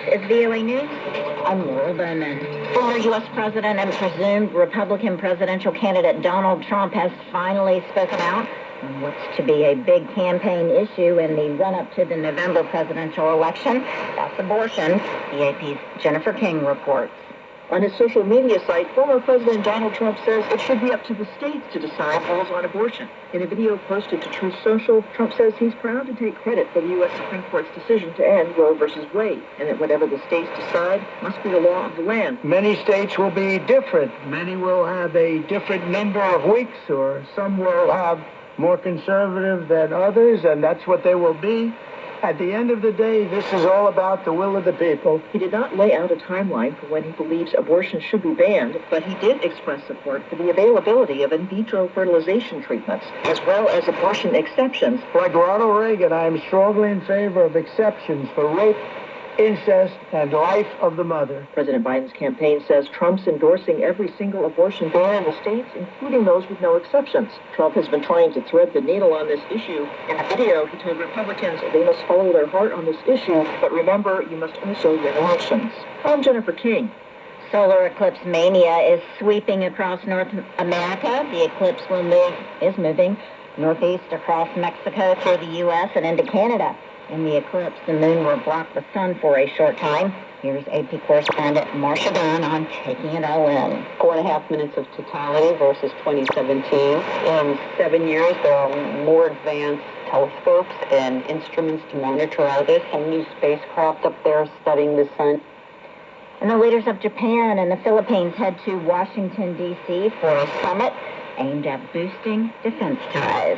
is VOA News. I'm Laurel Bowman. Former U.S. President and presumed Republican presidential candidate Donald Trump has finally spoken out on what's to be a big campaign issue in the run-up to the November presidential election. That's abortion. The AP's Jennifer King reports. On his social media site, former President Donald Trump says it should be up to the states to decide rules on abortion. In a video posted to Truth Social, Trump says he's proud to take credit for the U.S. Supreme Court's decision to end Roe v. Wade, and that whatever the states decide must be the law of the land. Many states will be different. Many will have a different number of weeks, or some will have more conservative than others, and that's what they will be. At the end of the day, this is all about the will of the people. He did not lay out a timeline for when he believes abortion should be banned, but he did express support for the availability of in vitro fertilization treatments, as well as abortion exceptions. Like Ronald Reagan, I am strongly in favor of exceptions for rape, incest, and life of the mother. President Biden's campaign says Trump's endorsing every single abortion ban in the states, including those with no exceptions. Trump has been trying to thread the needle on this issue. In a video, he told Republicans they must follow their heart on this issue, but remember, you must also win elections. I'm Jennifer King. Solar eclipse mania is sweeping across North America. The eclipse is moving northeast across Mexico through the U.S. and into Canada. In the eclipse, the moon will block the sun for a short time. Here's AP correspondent Marcia Dunn on taking it all in. 4.5 minutes of totality versus 2017. In 7 years, there are more advanced telescopes and instruments to monitor all this. Some new spacecraft up there studying the sun. And the leaders of Japan and the Philippines head to Washington, D.C. for a summit aimed at boosting defense ties.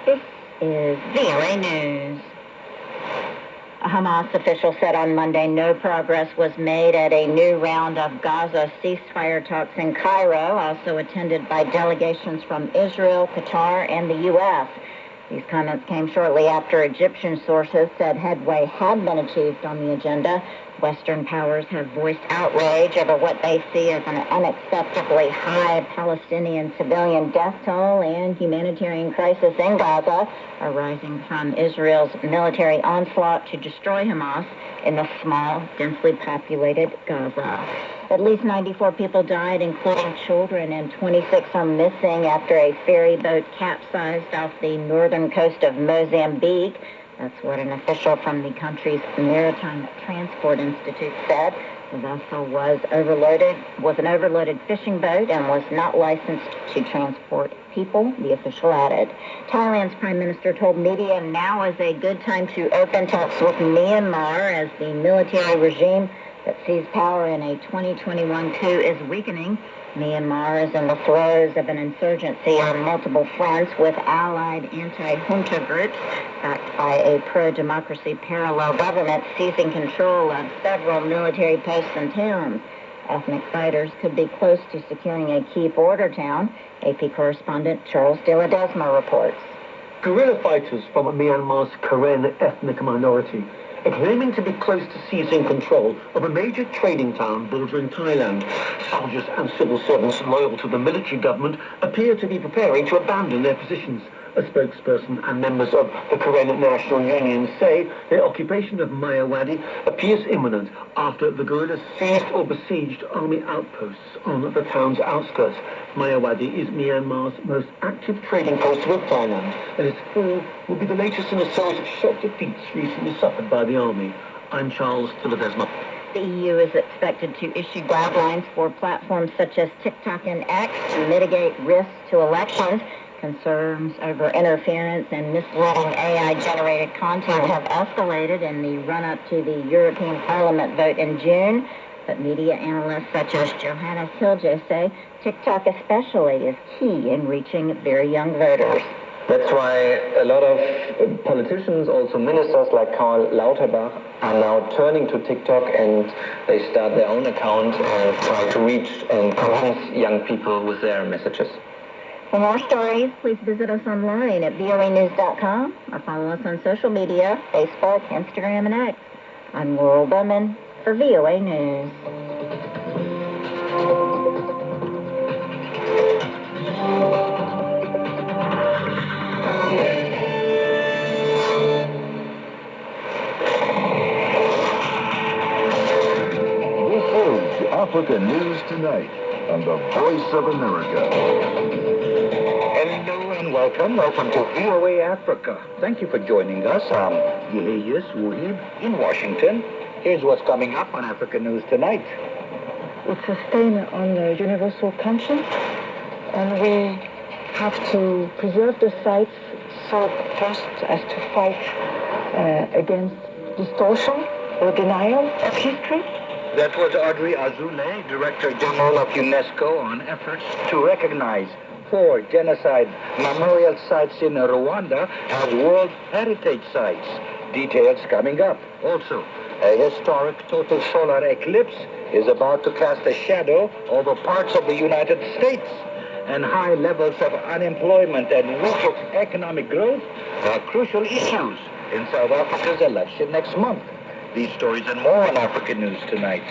This is VOA News. A Hamas official said on Monday no progress was made at a new round of Gaza ceasefire talks in Cairo, also attended by delegations from Israel, Qatar, and the U.S. These comments came shortly after Egyptian sources said headway had been achieved on the agenda. Western powers have voiced outrage over what they see as an unacceptably high Palestinian civilian death toll and humanitarian crisis in Gaza, arising from Israel's military onslaught to destroy Hamas in the small, densely populated Gaza. At least 94 people died, including children, and 26 are missing after a ferry boat capsized off the northern coast of Mozambique. That's what an official from the country's Maritime Transport Institute said. The vessel was an overloaded fishing boat and was not licensed to transport people, the official added. Thailand's prime minister told media now is a good time to open talks with Myanmar as the military regime that seized power in a 2021 coup is weakening. Myanmar is in the throes of an insurgency on multiple fronts with allied anti-junta groups backed by a pro-democracy parallel government seizing control of several military posts and towns. Ethnic fighters could be close to securing a key border town. AP correspondent Charles De La Desma reports. Guerrilla fighters from Myanmar's Karen ethnic minority are claiming to be close to seizing control of a major trading town bordering Thailand. Soldiers and civil servants loyal to the military government appear to be preparing to abandon their positions. A spokesperson and members of the Karen National Union say their occupation of Mayawadi appears imminent after the guerrillas seized or besieged army outposts on the town's outskirts. Mayawadi is Myanmar's most active trading post with Thailand, and its fall will be the latest in a series of shock defeats recently suffered by the army. I'm Charles De La Desma. The EU is expected to issue guidelines for platforms such as TikTok and X to mitigate risks to elections. Concerns over interference and misleading AI-generated content have escalated in the run-up to the European Parliament vote in June. But media analysts such as Johannes Hilge say TikTok especially is key in reaching very young voters. That's why a lot of politicians, also ministers like Karl Lauterbach, are now turning to TikTok, and they start their own account and try to reach and convince young people with their messages. For more stories, please visit us online at voanews.com or follow us on social media, Facebook, Instagram, and X. I'm Laurel Bowman for VOA News. Africa News Tonight on the Voice of America. Hello and welcome. Welcome to VOA Africa. Thank you for joining us. I'm Elias Wuhib in Washington. Here's what's coming up on Africa News Tonight. It's a stain on the universal conscience, and we have to preserve the sites so first as to fight against distortion or denial of history. That was Audrey Azoulay, Director General of UNESCO, on efforts to recognize 4 genocide memorial sites in Rwanda as World Heritage Sites. Details coming up. Also, a historic total solar eclipse is about to cast a shadow over parts of the United States. And high levels of unemployment and weak economic growth are crucial issues in South Africa's election next month. These stories and more on African News Tonight.